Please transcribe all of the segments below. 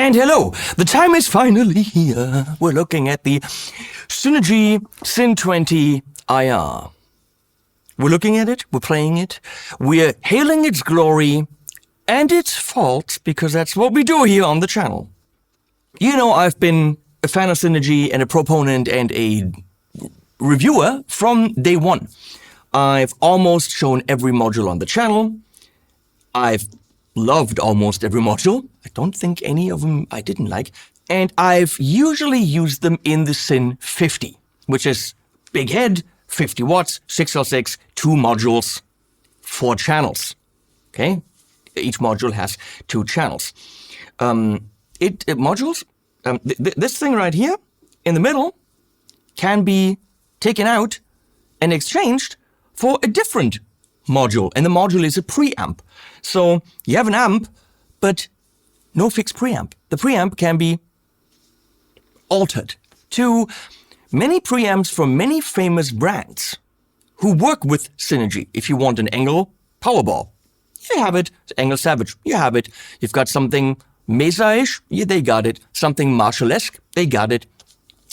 And hello, the time is finally here. We're looking at the Synergy SYN20IR. We're looking at it, we're playing it, we're hailing its glory and its faults, because that's what we do here on the channel. You know, I've been a fan of Synergy and a proponent and a reviewer from day one. I've almost shown every module on the channel. I've loved almost every module. I don't think any of them I didn't like. And I've usually used them in the SYN50, which is big head, 50 watts, 6L6, 2 modules, 4 channels. Okay? Each module has 2 channels. This thing right here in the middle can be taken out and exchanged for a different module, and the module is a preamp. So you have an amp, but no fixed preamp. The preamp can be altered to many preamps from many famous brands who work with Synergy. If you want an Engel Powerball, you have it. Engel Savage, you have it. You've got something Mesa-ish, yeah, they got it. Something Marshall-esque, they got it.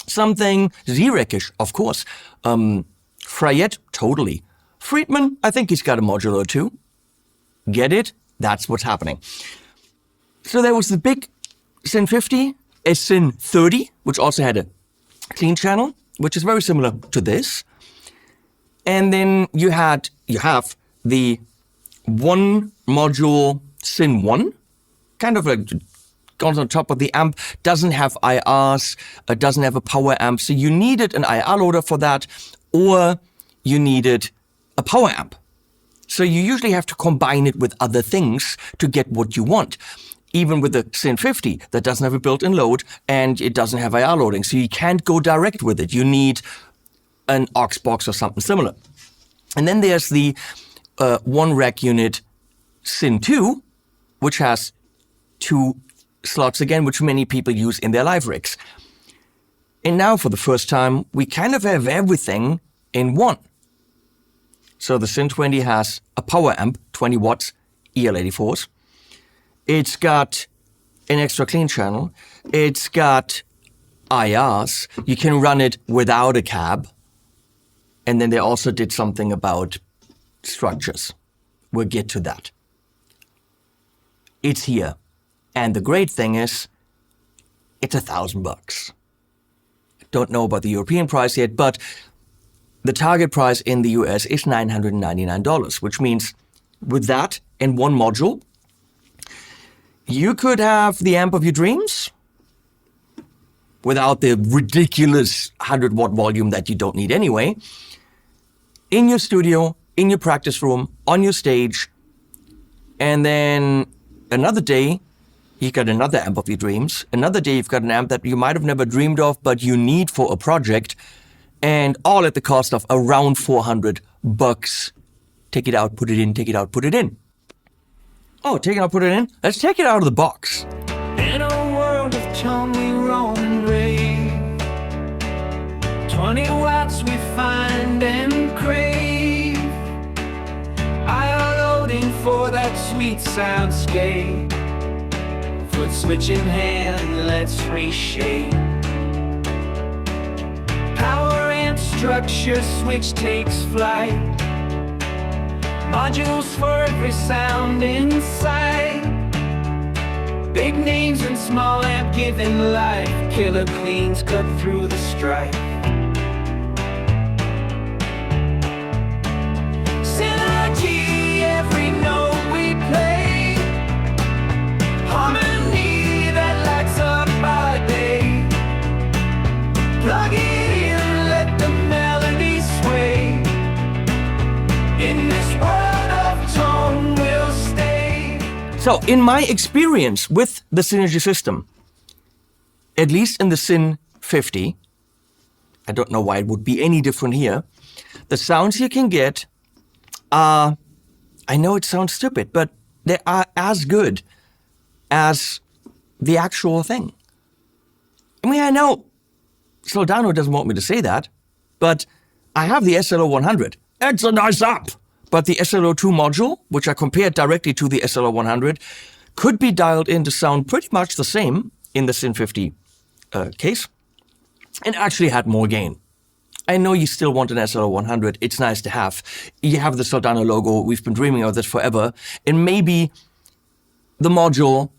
Something Xerec-ish, of course. Frayette, totally. Friedman, I think he's got a module or 2. Get it? That's what's happening. So there was the big SYN50, a SYN30, which also had a clean channel, which is very similar to this. And then you have the one module SYN1, kind of like goes on top of the amp, doesn't have IRs, doesn't have a power amp. So you needed an IR loader for that, or you needed a power amp. So you usually have to combine it with other things to get what you want. Even with the SYN50, that doesn't have a built-in load and it doesn't have IR loading. So you can't go direct with it. You need an aux box or something similar. And then there's the one rack unit SYN2, which has 2 slots again, which many people use in their live rigs. And now for the first time, we kind of have everything in one. So the SYN20 has a power amp, 20 watts, EL84s. It's got an extra clean channel. It's got IRs. You can run it without a cab. And then they also did something about structures. We'll get to that. It's here. And the great thing is, it's $1,000. Don't know about the European price yet, but the target price in the US is $999, which means with that and one module, you could have the amp of your dreams without the ridiculous 100-watt volume that you don't need anyway, in your studio, in your practice room, on your stage, and then another day, you've got another amp of your dreams. Another day, you've got an amp that you might have never dreamed of, but you need for a project, and all at the cost of around $400. Take it out, put it in, take it out, put it in. Oh, take it out, put it in? Let's take it out of the box. In a world of Tommy Roman rave, 20 watts we find and crave. IR loading for that sweet soundscape. Foot switch in hand, let's reshape. Power and structure switch takes flight. Modules for every sound inside. Big names and small amp giving life. Killer cleans cut through the strife. Synergy, every note we play. Harmony that lights up our day. Plug it in, let the melody sway. In this world of tone, we'll stay. So, in my experience with the Synergy system, at least in the SYN50, I don't know why it would be any different here, the sounds you can get are, I know it sounds stupid, but they are as good as the actual thing. I mean, I know Soldano doesn't want me to say that, but I have the SLO100. It's a nice amp. But the SLO2 module, which I compared directly to the SLO100, could be dialed in to sound pretty much the same in the SYN50 case, and actually had more gain. I know you still want an SL100. It's nice to have. You have the Soldano logo. We've been dreaming of this forever. And maybe the module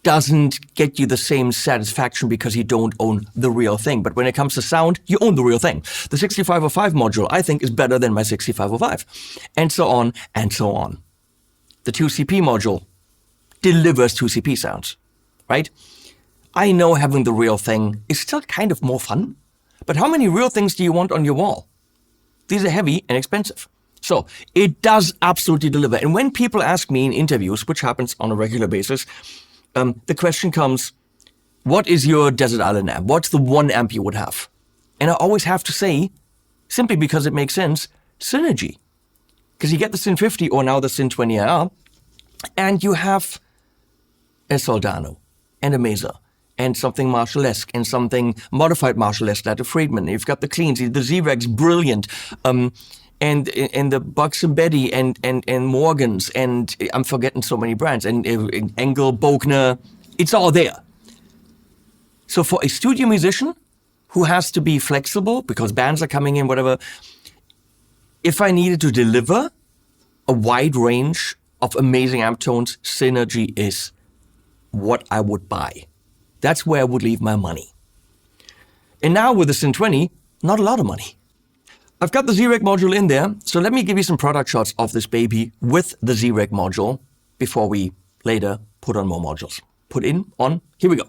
doesn't get you the same satisfaction because you don't own the real thing. But when it comes to sound, you own the real thing. The 6505 module, I think, is better than my 6505. And so on and so on. The 2CP module delivers 2CP sounds, right? I know having the real thing is still kind of more fun. But how many real things do you want on your wall? These are heavy and expensive. So it does absolutely deliver. And when people ask me in interviews, which happens on a regular basis, the question comes, what is your desert island amp? What's the one amp you would have? And I always have to say, simply because it makes sense, synergy. Because you get the SYN50 or now the SYN20IR, and you have a Soldano and a Mesa and something Marshall-esque and something modified Marshall-esque like a Friedman. You've got the cleans, the Z-Rex, brilliant. And the Bucks and Betty and Morgans, and I'm forgetting so many brands, and Engel, Bogner, it's all there. So for a studio musician who has to be flexible because bands are coming in, whatever, if I needed to deliver a wide range of amazing amp tones, Synergy is what I would buy. That's where I would leave my money. And now with the SYN20, not a lot of money. I've got the Z-Rec module in there, so let me give you some product shots of this baby with the Z-Rec module before we later put on more modules. Put in, on, here we go.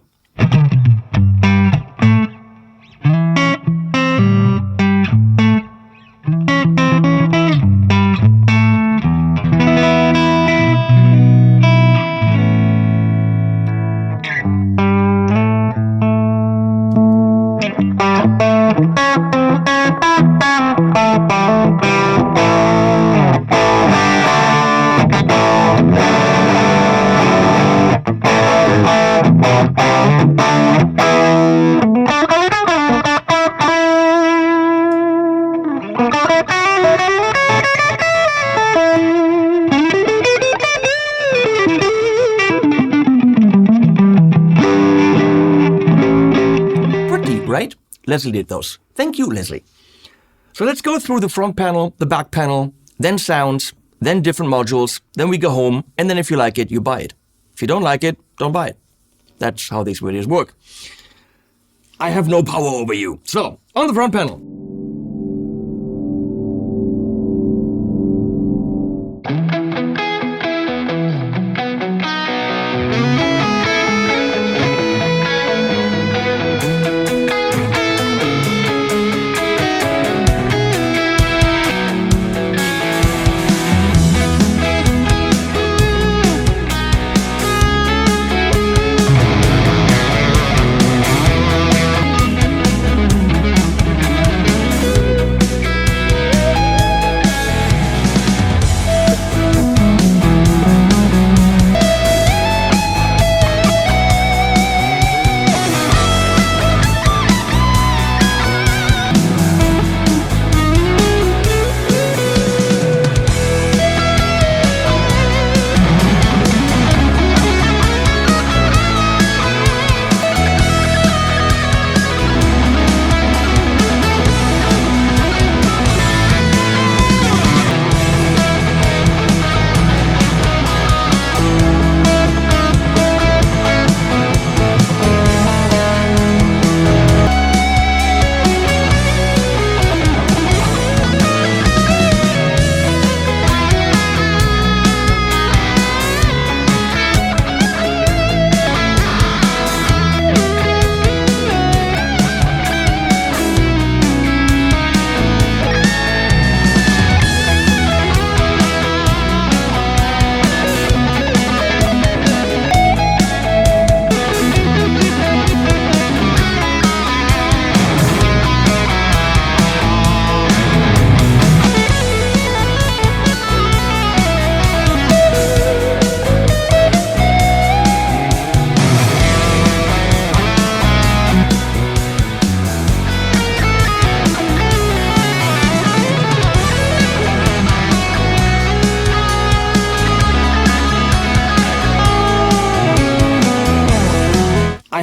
Right? Leslie did those. Thank you, Leslie. So let's go through the front panel, the back panel, then sounds, then different modules, then we go home, and then if you like it, you buy it. If you don't like it, don't buy it. That's how these videos work. I have no power over you. So, on the front panel.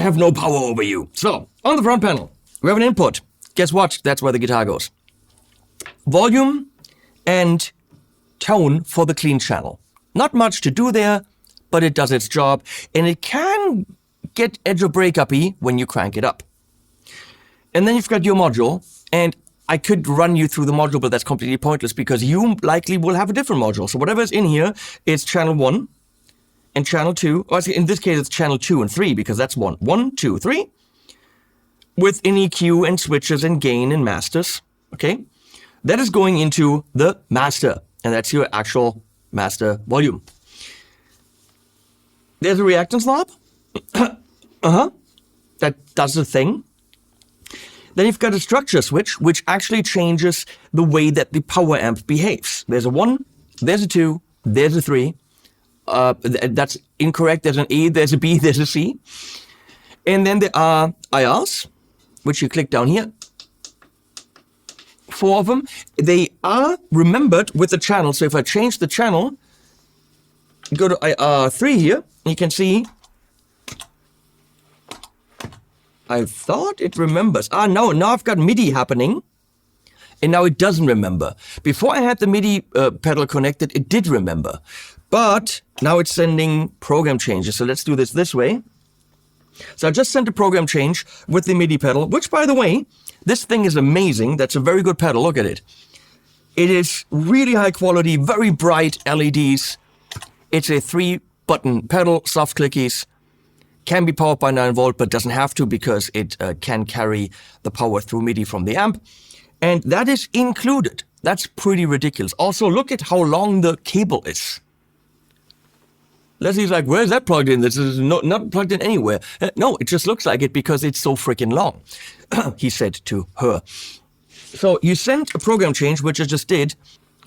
have no power over you. So, on the front panel, we have an input. Guess what? That's where the guitar goes. Volume and tone for the clean channel. Not much to do there, but it does its job, and it can get edge or break-uppy when you crank it up. And then you've got your module, and I could run you through the module, but that's completely pointless because you likely will have a different module. So whatever's in here is channel 1 and channel 2. Or in this case, it's channel 2 and 3 because that's 1. 1, 2, 3. With an EQ and switches and gain and masters. Okay? That is going into the master, and that's your actual master volume. There's a reactance knob. That does the thing. Then you've got a structure switch, which actually changes the way that the power amp behaves. There's a 1, there's a 2, there's a 3. That's incorrect. There's an A, there's a B, there's a C. And then there are IRs, which you click down here. 4 of them. They are remembered with the channel. So if I change the channel, go to IR3 here, you can see I thought it remembers. No, now I've got MIDI happening, and now it doesn't remember. Before I had the MIDI pedal connected, it did remember. But now it's sending program changes. So let's do this way. So I just sent a program change with the MIDI pedal, which, by the way, this thing is amazing. That's a very good pedal. Look at it. It is really high quality, very bright LEDs. It's a 3-button pedal, soft clickies. Can be powered by 9 volt, but doesn't have to because it can carry the power through MIDI from the amp. And that is included. That's pretty ridiculous. Also, look at how long the cable is. Leslie's like, where's that plugged in? This is not plugged in anywhere. No, it just looks like it because it's so freaking long, he said to her. So you send a program change, which I just did.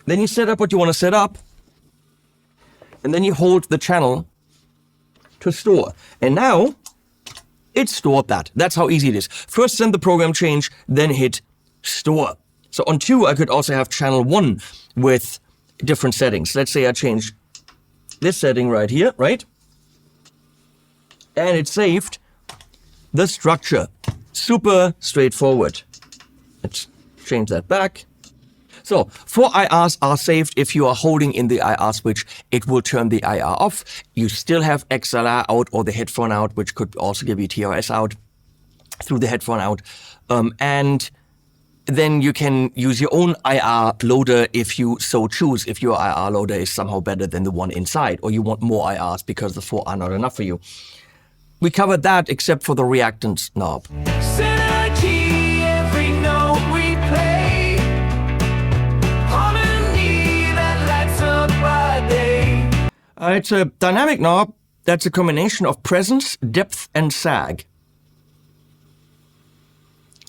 Then you set up what you want to set up. And then you hold the channel to store. And now it's stored that. That's how easy it is. First send the program change, then hit store. So on 2, I could also have channel 1 with different settings. Let's say I change this setting right here, right? And it saved the structure. Super straightforward. Let's change that back. So 4 IRs are saved. If you are holding in the IR switch, it will turn the IR off. You still have XLR out or the headphone out, which could also give you TRS out through the headphone out. And then you can use your own IR loader if you so choose, if your IR loader is somehow better than the one inside, or you want more IRs because the 4 are not enough for you. We covered that except for the reactance knob. Synergy, every note we play. Harmony that lights up our day. It's a dynamic knob that's a combination of presence, depth, and sag.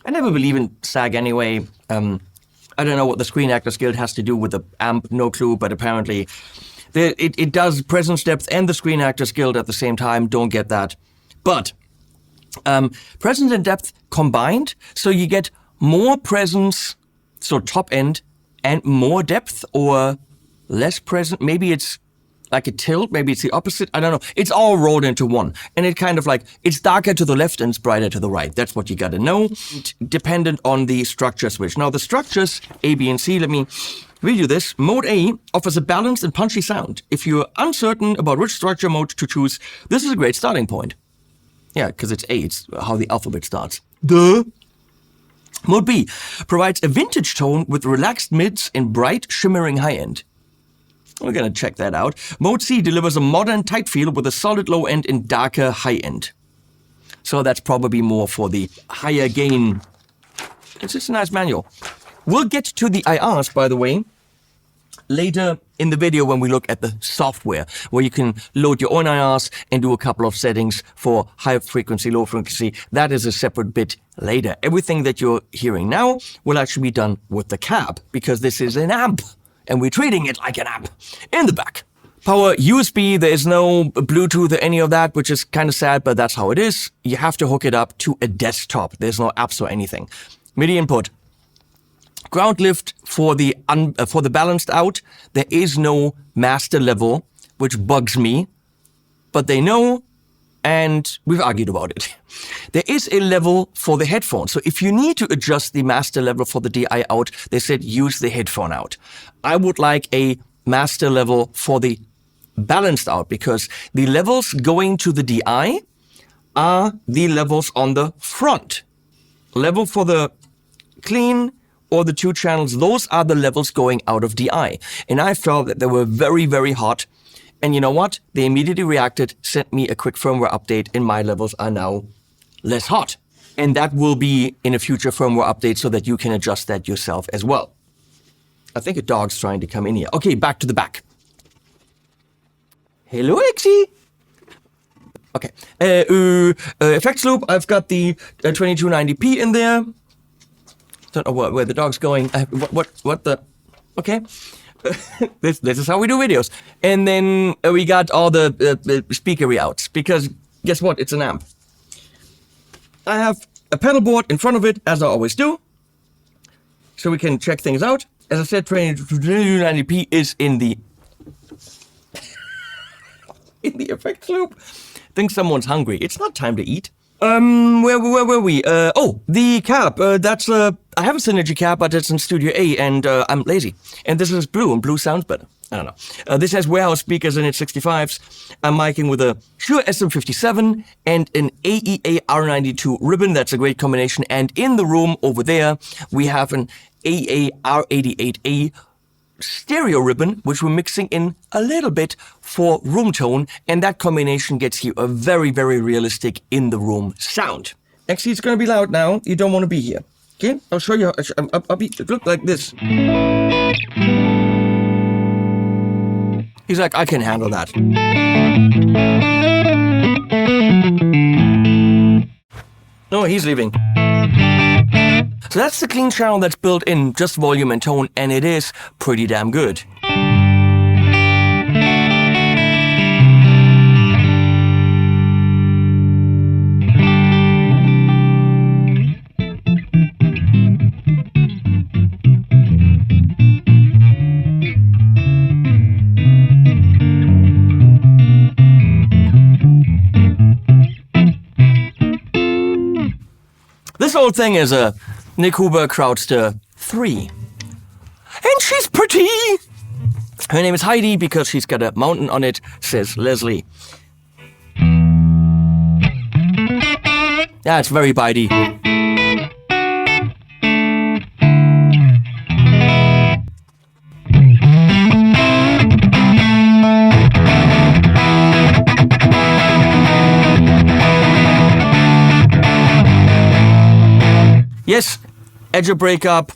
I never believe in sag anyway. I don't know what the Screen Actors Guild has to do with the amp, no clue, but apparently it does presence, depth, and the Screen Actors Guild at the same time. Don't get that. But presence and depth combined, so you get more presence, so top end, and more depth, or less presence. Maybe it's like a tilt, maybe it's the opposite, I don't know. It's all rolled into one. And it kind of like, it's darker to the left and it's brighter to the right. That's what you gotta know, dependent on the structure switch. Now the structures, A, B, and C, let me read you this. Mode A offers a balanced and punchy sound. If you're uncertain about which structure mode to choose, this is a great starting point. Yeah, because it's A, it's how the alphabet starts. Duh. Mode B provides a vintage tone with relaxed mids and bright, shimmering high end. We're going to check that out. Mode C delivers a modern tight feel with a solid low end and darker high end. So that's probably more for the higher gain. It's just a nice manual. We'll get to the IRs, by the way, later in the video when we look at the software, where you can load your own IRs and do a couple of settings for high frequency, low frequency. That is a separate bit later. Everything that you're hearing now will actually be done with the cab, because this is an amp. And we're treating it like an amp. In the back, power USB, there is no Bluetooth or any of that, which is kind of sad, but that's how it is. You have to hook it up to a desktop. There's no apps or anything. MIDI input. Ground lift for the balanced out. There is no master level, which bugs me. But they know and we've argued about it. There is a level for the headphone. So if you need to adjust the master level for the DI out, they said use the headphone out. I would like a master level for the balanced out, because the levels going to the DI are the levels on the front. Level for the clean or the 2 channels, those are the levels going out of DI. And I felt that they were very, very hot. And you know what? They immediately reacted, sent me a quick firmware update, and my levels are now less hot. And that will be in a future firmware update so that you can adjust that yourself as well. I think a dog's trying to come in here. Okay, back to the back. Hello, Exy. Okay. Effects loop, I've got the 2290p in there. Don't know where the dog's going. What the? Okay. This is how we do videos. And then we got all the speaker outs, because guess what? It's an amp. I have a pedal board in front of it, as I always do, so we can check things out. As I said, 2290p is in the effects loop. I think someone's hungry. It's not time to eat. Where were we? Oh, the cab. That's I have a Synergy cab, but it's in Studio A, and I'm lazy. And this is blue, and blue sounds better. I don't know. This has warehouse speakers in its 65s. I'm miking with a Shure SM57 and an AEA R92 ribbon. That's a great combination. And in the room over there, we have an AEA R88A stereo ribbon, which we're mixing in a little bit for room tone, and that combination gets you a very, very realistic in-the-room sound. Actually, it's going to be loud now. You don't want to be here. Okay? I'll show you. I'll be look like this. He's like, I can handle that. No, he's leaving. So that's the clean channel that's built in, just volume and tone, and it is pretty damn good. This whole thing is a Nick Huber Crowdster 3. And she's pretty! Her name is Heidi because she's got a mountain on it, says Leslie. Yeah, it's very bitey. Yes, edge of breakup.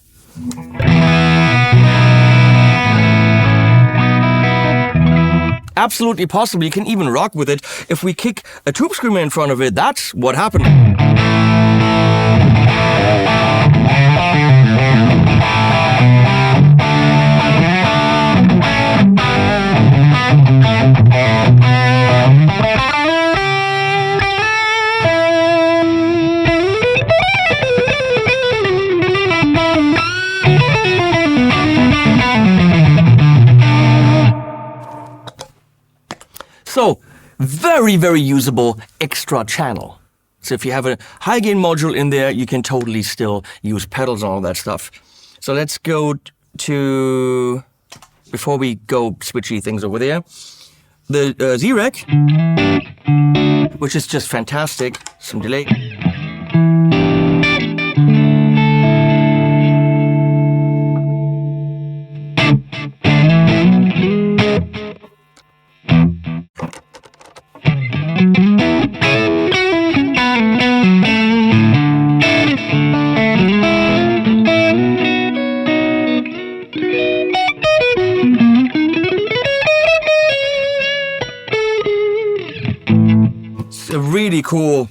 Absolutely possible. You can even rock with it. If we kick a tube screamer in front of it, that's what happened. So, very, very usable extra channel. So if you have a high gain module in there, you can totally still use pedals and all that stuff. So let's go to, before we go switchy things over there, the Z-Rec, which is just fantastic. Some delay. Really cool.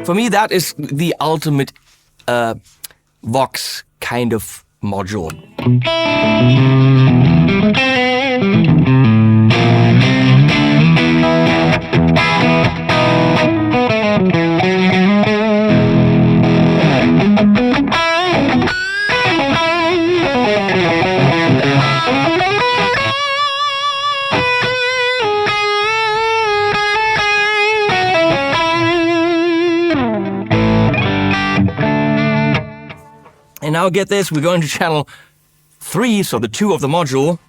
For me, that is the ultimate Vox kind of module. And now get this, we're going to channel 3, so the 2 of the module.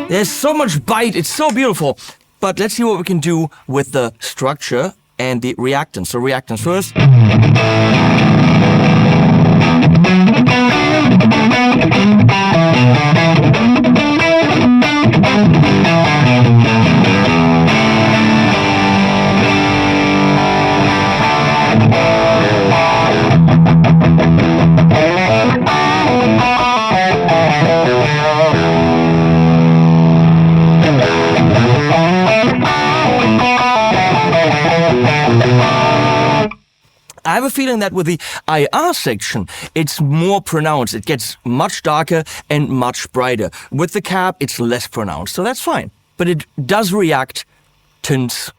There's so much bite, it's so beautiful. But let's see what we can do with the structure and the reactance. So reactance first. I have a feeling that with the IR section, it's more pronounced. It gets much darker and much brighter. With the cap, it's less pronounced, so that's fine. But it does reactance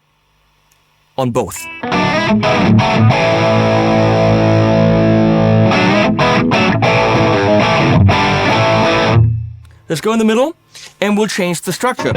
on both. Let's go in the middle, and we'll change the structure.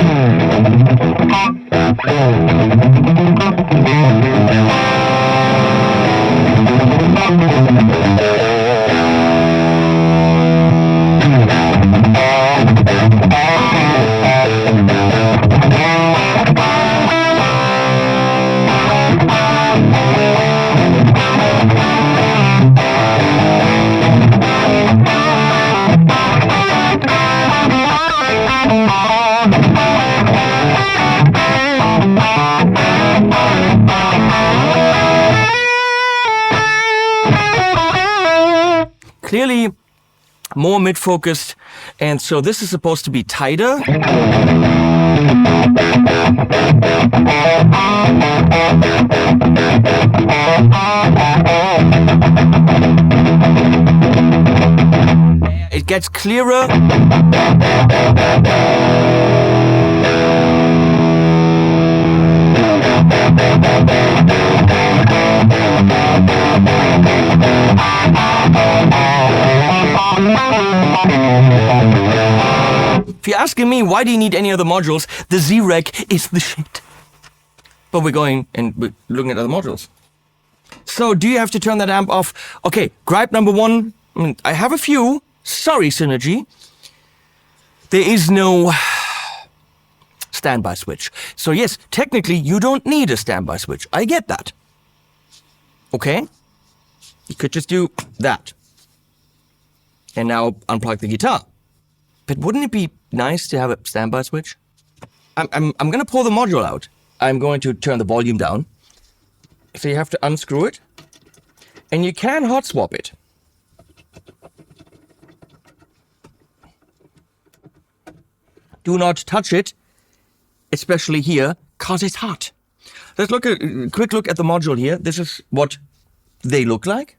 Clearly more mid-focused, and so this is supposed to be tighter. It gets clearer. If you're asking me why do you need any other modules, the Z-Rec is the shit. But we're going and we're looking at other modules. So do you have to turn that amp off? Okay, gripe number 1. I have a few. Sorry, Synergy. There is no standby switch. So yes, technically you don't need a standby switch. I get that. Okay? You could just do that. And now unplug the guitar. But wouldn't it be nice to have a standby switch? I'm going to pull the module out. I'm going to turn the volume down. So you have to unscrew it. And you can hot swap it. Do not touch it, especially here, because it's hot. Let's look at a quick look at the module here. This is what they look like.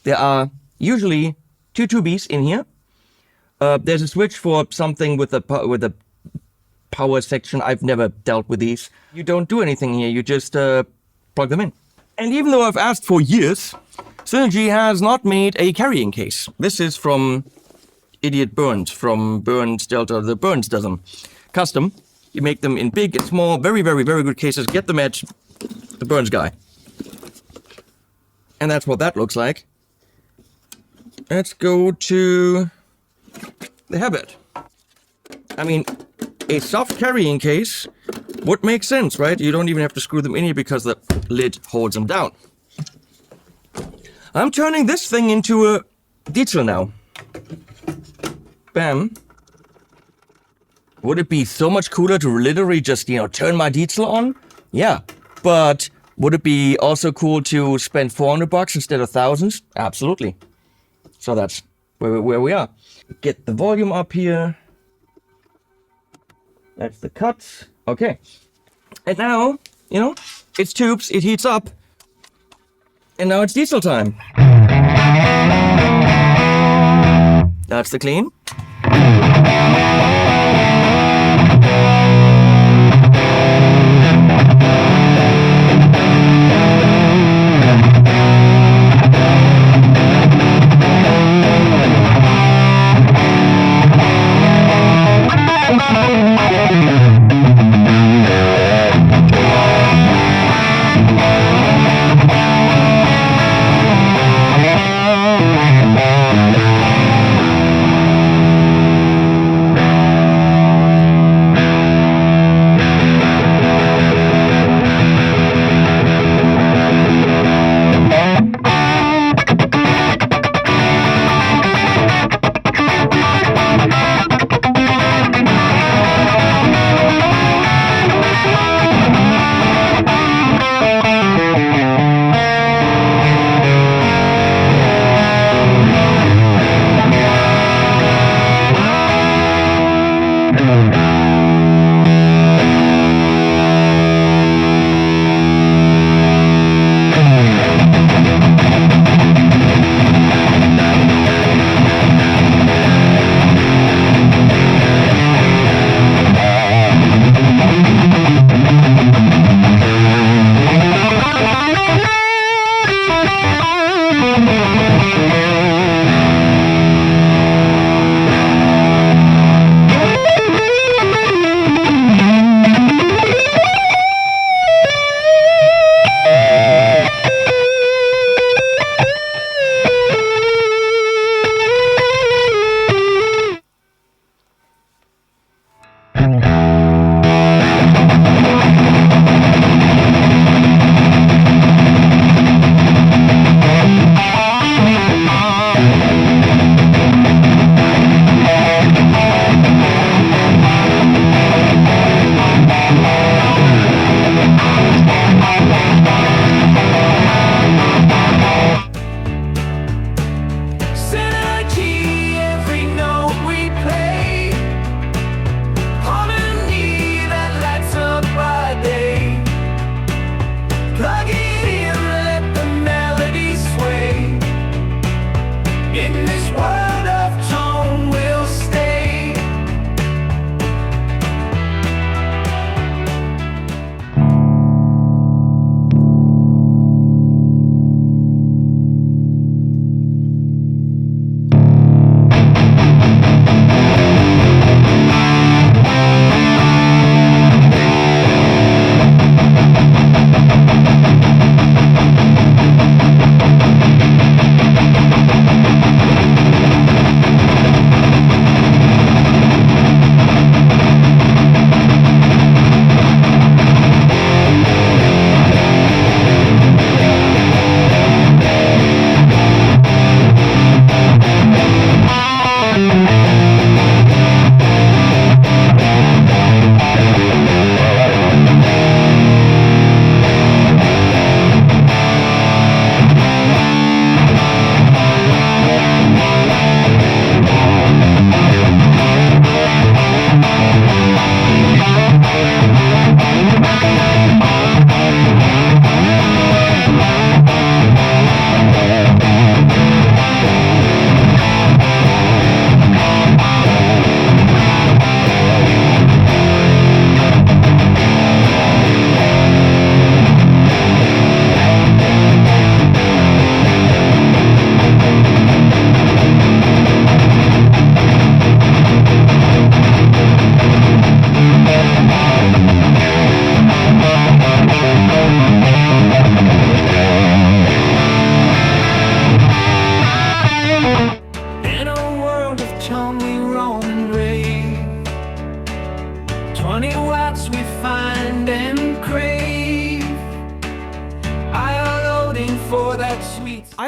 There are usually 2 2Bs in here. There's a switch for something with the power section. I've never dealt with these. You don't do anything here. You just plug them in. And even though I've asked for years, Synergy has not made a carrying case. This is from Idiot Burns, from Burns Delta. The Burns does them custom. You make them in big and small, very, very, very good cases. Get them at the Burns guy. And that's what that looks like. Let's go to the Herbert. I mean, a soft carrying case would make sense, right? You don't even have to screw them in here because the lid holds them down. I'm turning this thing into a Diesel now. Bam. Would it be so much cooler to literally just, turn my Diesel on? Yeah. But would it be also cool to spend $400 instead of thousands? Absolutely. So that's where we are. Get the volume up here. That's the cuts. Okay. And now you know, it's tubes, it heats up, and now it's diesel time. That's the clean.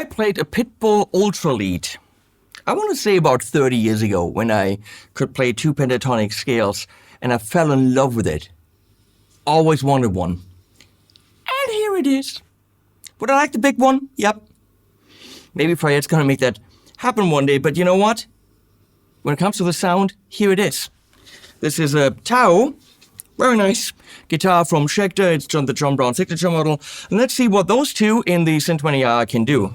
I played a Pitbull Ultra Lead. I want to say about 30 years ago when I could play 2 pentatonic scales and I fell in love with it. Always wanted one. And here it is. Would I like the big one? Yep. Maybe Fayette's gonna make that happen one day, but you know what? When it comes to the sound, here it is. This is a Tao Very nice guitar from Schecter. It's the John Brown signature model. And let's see what those two in the SYN20IR can do.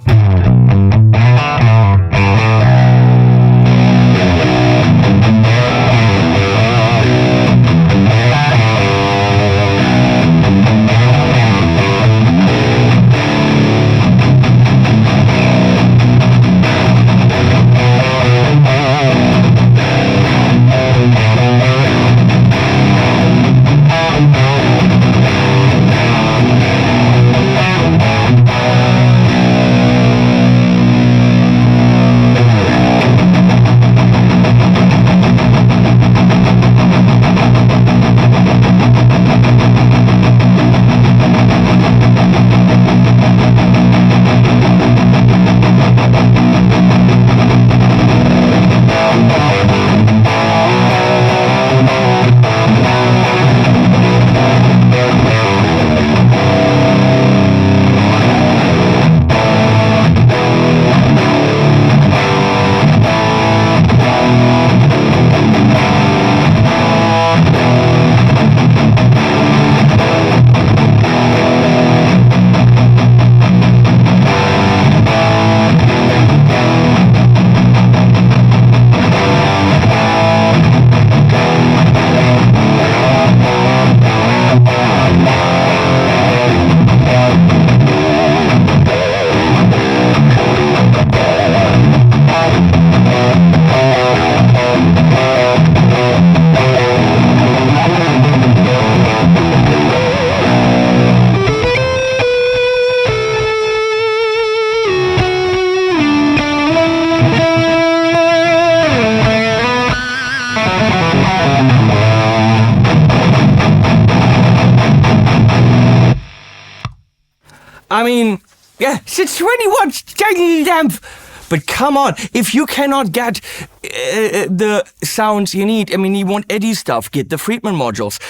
I mean, yeah, it's 21 tiny amp. But come on, if you cannot get the sounds you need, I mean, you want Eddie stuff, get the Friedman modules.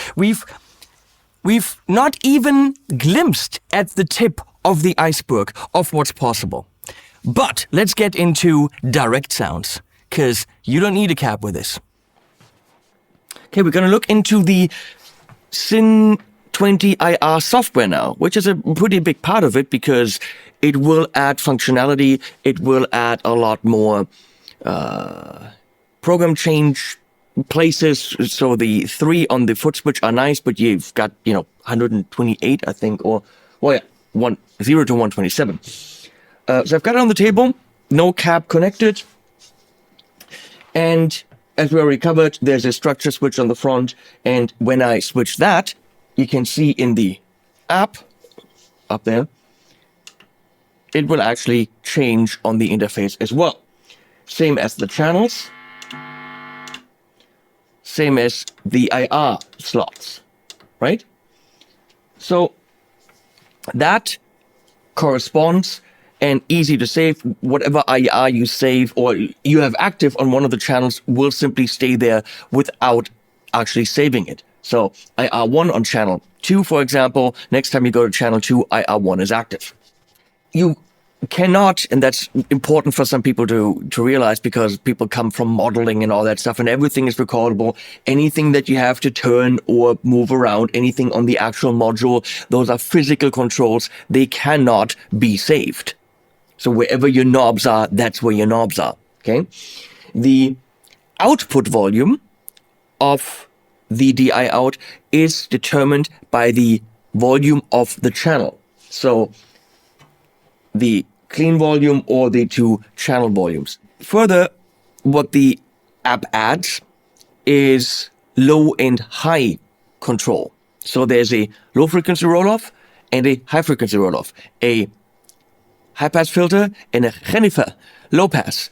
We've not even glimpsed at the tip of the iceberg of what's possible. But let's get into direct sounds, because you don't need a cab with this. Okay, we're going to look into the SYN20IR software now, which is a pretty big part of it because it will add functionality, it will add a lot more program change places. So the 3 on the foot switch are nice, but you've got, 128, I think, or, well, yeah, 0 to 127. So I've got it on the table, no cab connected. And as we already covered, there's a structure switch on the front. And when I switch that, you can see in the app up there, it will actually change on the interface as well. Same as the channels. Same as the IR slots, right? So that corresponds and easy to save. Whatever IR you save or you have active on one of the channels will simply stay there without actually saving it. So IR1 on channel 2, for example, next time you go to channel 2, IR1 is active. You cannot, and that's important for some people to realize because people come from modeling and all that stuff and everything is recordable. Anything that you have to turn or move around, anything on the actual module, those are physical controls. They cannot be saved. So wherever your knobs are, that's where your knobs are, okay? The output volume of the DI out is determined by the volume of the channel. So the clean volume or the 2 channel volumes. Further, what the app adds is low and high control. So there's a low frequency roll-off and a high frequency roll-off, a high pass filter and a Jennifer low pass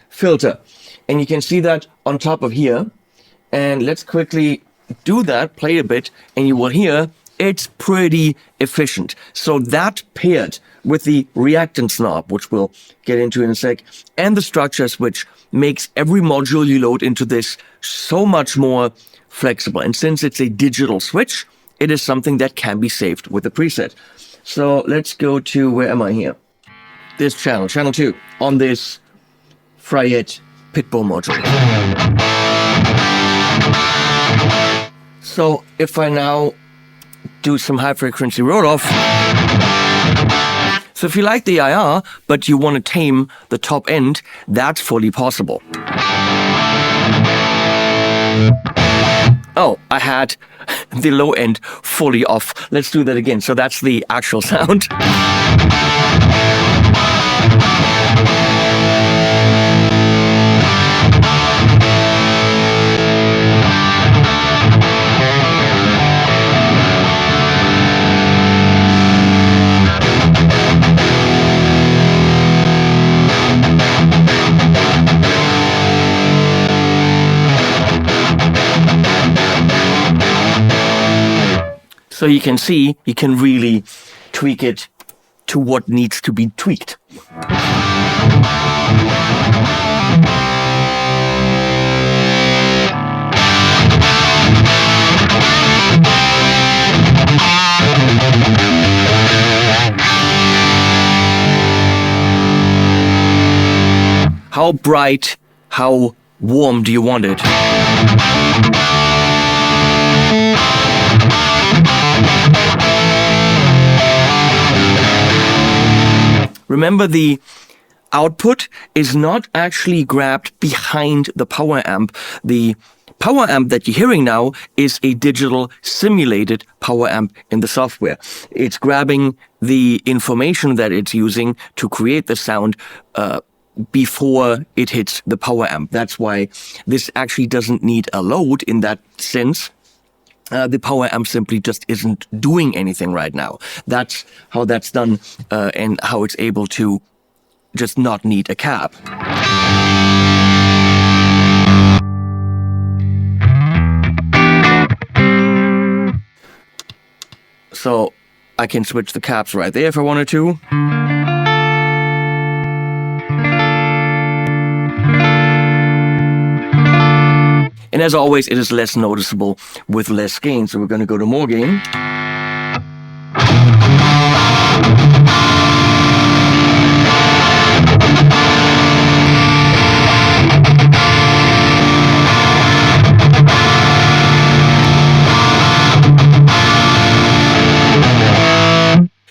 filter. And you can see that on top of here. And let's quickly do that, play a bit, and you will hear it's pretty efficient. So that paired with the reactance knob, which we'll get into in a sec, and the structure switch makes every module you load into this so much more flexible. And since it's a digital switch, it is something that can be saved with a preset. So let's go to, where am I here? This channel 2, on this Fryette Pitbull module. So if I now do some high frequency roll-off, so if you like the IR, but you want to tame the top end, that's fully possible. Oh, I had the low end fully off. Let's do that again. So that's the actual sound. So you can see, you can really tweak it to what needs to be tweaked. How bright, how warm do you want it? Remember, the output is not actually grabbed behind the power amp. The power amp that you're hearing now is a digital simulated power amp in the software. It's grabbing the information that it's using to create the sound before it hits the power amp. That's why this actually doesn't need a load in that sense. The power amp simply just isn't doing anything right now. That's how that's done, and how it's able to just not need a cap. So I can switch the caps right there if I wanted to. And as always, it is less noticeable with less gain. So we're going to go to more gain.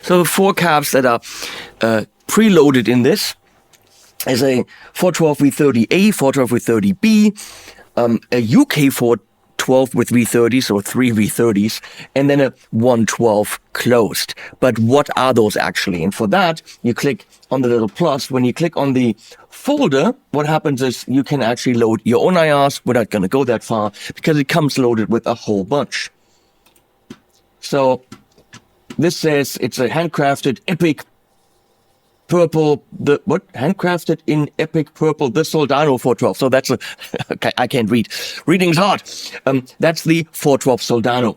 So the 4 caps that are preloaded in this is a 412V30A, 412V30B, a UK 412 with V30s, so 3 V30s, and then a 112 closed. But what are those actually? And for that, you click on the little plus. When you click on the folder, what happens is you can actually load your own IRs. We're not going to go that far because it comes loaded with a whole bunch. So this says it's a handcrafted epic purple, handcrafted in epic purple, the Soldano 412. So that's I can't read. Reading's hard. That's the 412 Soldano.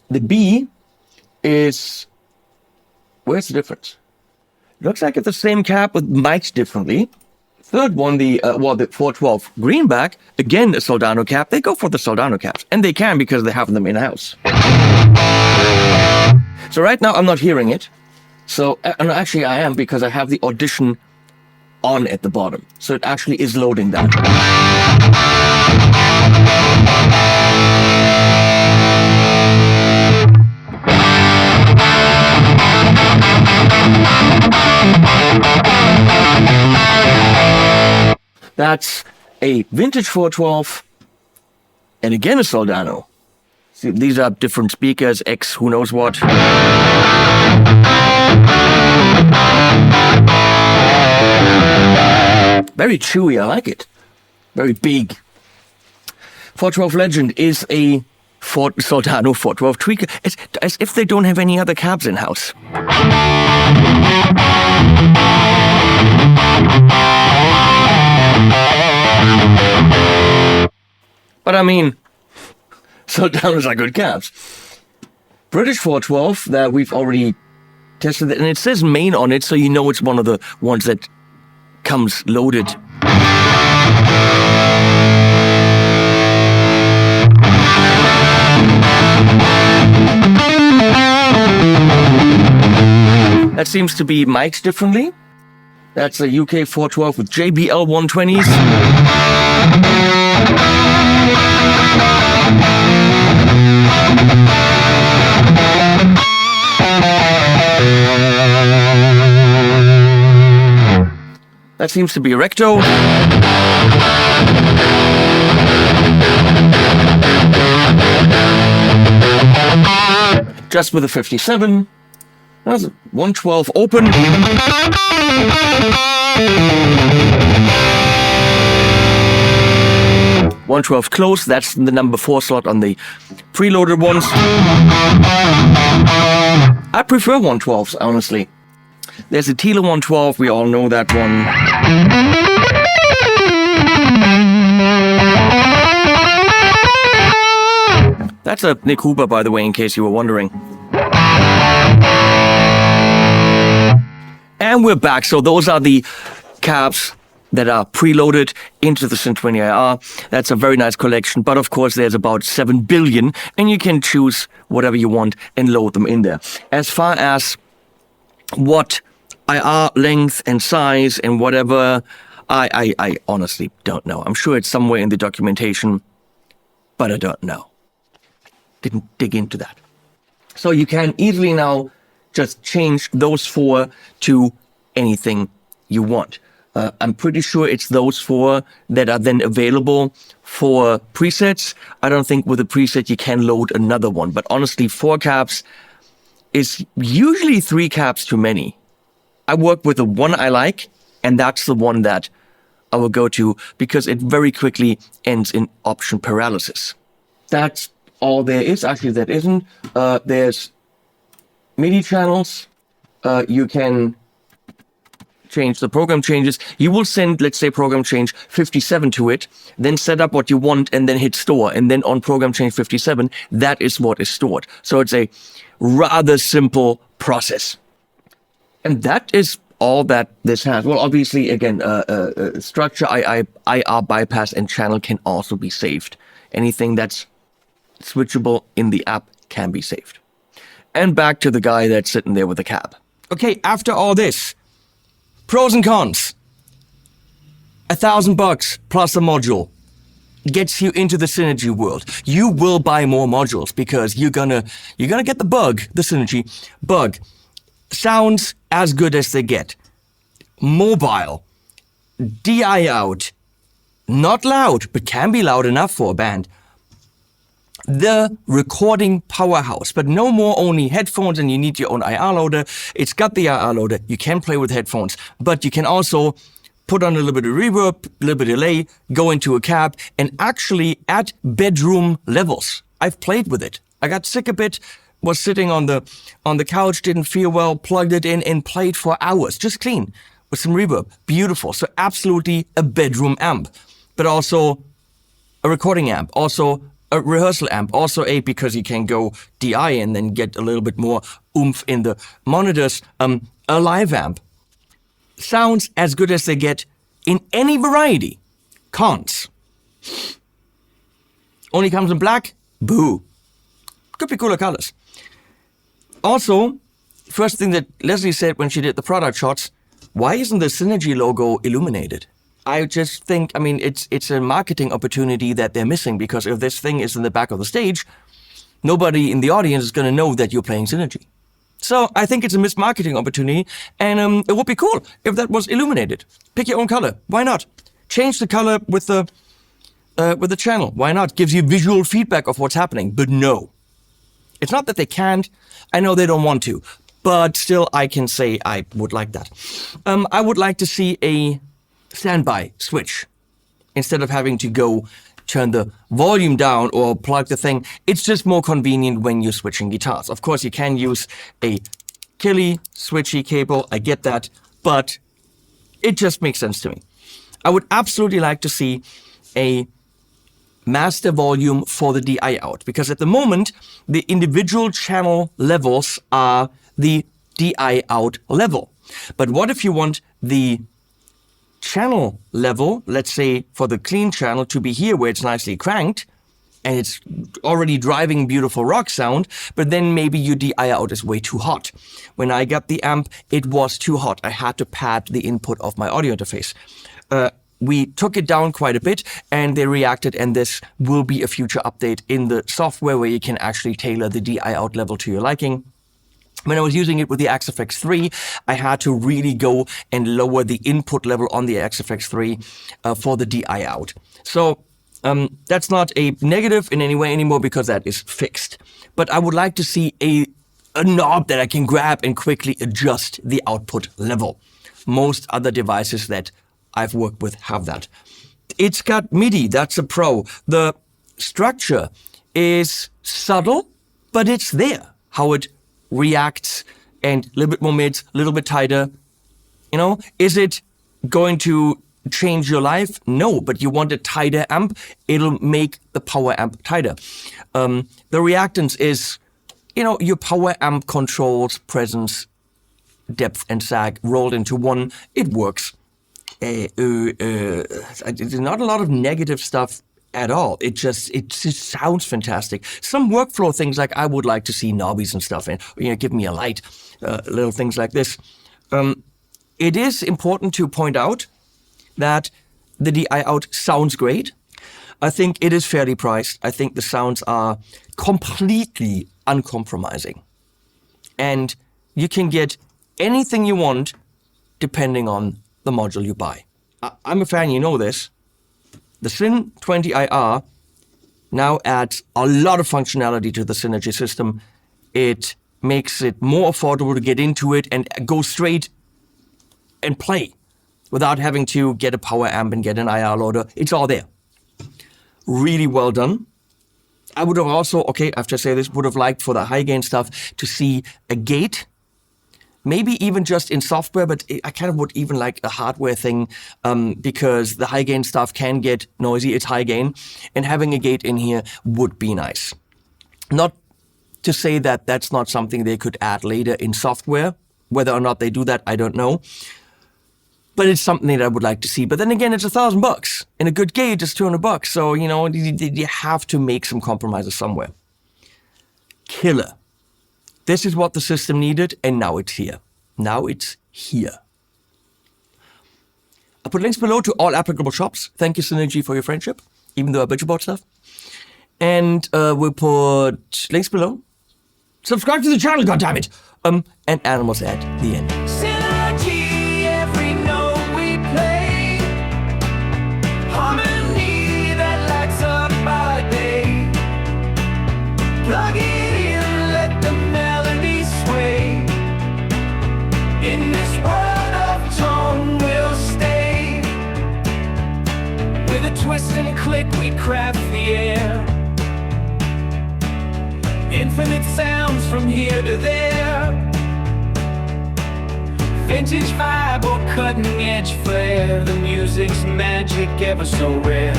The B is, where's the difference? It looks like it's the same cap with mics differently. Third one, the 412 greenback, again a Soldano cap. They go for the Soldano caps, and they can because they have them in-house. So right now I'm not hearing it. So, and actually I am, because I have the audition on at the bottom. So it actually is loading that. That's a vintage 412, and again a Soldano. See, these are different speakers, X who knows what. Very chewy, I like it. Very big. 412 Legend is a Soldano 412 tweaker. It's as if they don't have any other cabs in-house. But I mean, Soldanos are good cabs. British 412 that we've already tested, and it says main on it, so you know it's one of the ones that comes loaded. That seems to be mic'd differently. That's a UK 412 with JBL 120s. seems to be a recto. Just with a 57. That's 112 open. 112 close, that's the number 4 slot on the preloaded ones. I prefer 112s, honestly. There's a Tele 112, we all know that one. That's a Nick Hooper, by the way, in case you were wondering. And we're back, so those are the cabs that are preloaded into the SYN20IR. That's a very nice collection, but of course there's about 7 billion, and you can choose whatever you want and load them in there. As far as what IR length and size and whatever, I honestly don't know. I'm sure it's somewhere in the documentation, but I don't know. Didn't dig into that. So you can easily now just change those 4 to anything you want. I'm pretty sure it's those 4 that are then available for presets. I don't think with a preset you can load another one, but honestly 4 cabs is usually 3 cabs too many. I work with the one I like, and that's the one that I will go to because it very quickly ends in option paralysis. That's all there is. Actually, that isn't. There's MIDI channels. You can change the program changes. You will send, let's say, program change 57 to it, then set up what you want and then hit store. And then on program change 57, that is what is stored. So it's a rather simple process. And that is all that this has. Well, obviously, again, structure, IR bypass and channel can also be saved. Anything that's switchable in the app can be saved. And back to the guy that's sitting there with the cab. Okay, after all this, pros and cons. $1,000 plus a module gets you into the Synergy world. You will buy more modules because you're gonna get the bug, the Synergy bug. Sounds as good as they get. Mobile, DI out, not loud, but can be loud enough for a band. The recording powerhouse, but no more only headphones and you need your own IR loader. It's got the IR loader. You can play with headphones, but you can also put on a little bit of reverb, a little bit of delay, go into a cab and actually at bedroom levels. I've played with it. I got sick a bit, was sitting on the couch, didn't feel well, plugged it in and played for hours, just clean with some reverb. Beautiful. So absolutely a bedroom amp, but also a recording amp, also a rehearsal amp, also because you can go DI and then get a little bit more oomph in the monitors, a live amp. Sounds as good as they get in any variety. Cons. Only comes in black? Boo. Could be cooler colors. Also, first thing that Leslie said when she did the product shots, why isn't the Synergy logo illuminated? I just think, I mean, it's a marketing opportunity that they're missing because if this thing is in the back of the stage, nobody in the audience is going to know that you're playing Synergy. So I think it's a missed marketing opportunity, and it would be cool if that was illuminated. Pick your own color. Why not? Change the color with the channel. Why not? Gives you visual feedback of what's happening. But no, it's not that they can't. I know they don't want to, but still, I can say I would like that. I would like to see a standby switch instead of having to go turn the volume down or plug the thing. It's just more convenient when you're switching guitars. Of course, you can use a Killy switchy cable. I get that, but it just makes sense to me. I would absolutely like to see a master volume for the DI out because at the moment, the individual channel levels are the DI out level. But what if you want the channel level, let's say for the clean channel to be here where it's nicely cranked and it's already driving beautiful rock sound, but then maybe your DI out is way too hot. When I got the amp, it was too hot. I had to pad the input of my audio interface. We took it down quite a bit and they reacted, and this will be a future update in the software where you can actually tailor the DI out level to your liking. when I was using it with the XFX3, I had to really go and lower the input level on the XFX3 for the DI out. So that's not a negative in any way anymore because that is fixed. But I would like to see a knob that I can grab and quickly adjust the output level. Most other devices that I've worked with have that. It's got MIDI, that's a pro. The structure is subtle, but it's there. How it reacts and a little bit more mids, a little bit tighter. You know, is it going to change your life? No, but you want a tighter amp, it'll make the power amp tighter. The reactance is, you know, your power amp controls presence, depth and sag rolled into one. It works. There's not a lot of negative stuff at all. It just sounds fantastic. Some workflow things like I would like to see knobbies and stuff in, you know, give me a light, little things like this. It is important to point out that the DI out sounds great. I think it is fairly priced. I think the sounds are completely uncompromising. And you can get anything you want depending on the module you buy. I'm a fan, you know this. The SYN20IR now adds a lot of functionality to the Synergy system. It makes it more affordable to get into it and go straight and play without having to get a power amp and get an IR loader. It's all there. Really well done. I would have also, okay, I have to say this, would have liked for the high gain stuff to see a gate. Maybe even just in software, but I kind of would even like a hardware thing because the high gain stuff can get noisy. It's high gain. And having a gate in here would be nice. Not to say that that's not something they could add later in software. Whether or not they do that, I don't know. But it's something that I would like to see. But then again, it's $1,000. And a good gauge is $200. So, you know, you have to make some compromises somewhere. Killer. This is what the system needed, and now it's here. Now it's here. I'll put links below to all applicable shops. Thank you, Synergy, for your friendship, even though I bitch about stuff. And we'll put links below. Subscribe to the channel, goddammit! And animals at the end. Synergy, every note we play. Harmony that lights up our day. Plug it in, let the melody sway. In this world of tone, we'll stay. With a twist and a click, we craft the air. Infinite sounds from here to there. Vintage vibe or cutting edge flair. The music's magic ever so rare.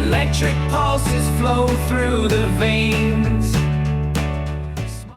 Electric pulses flow through the veins.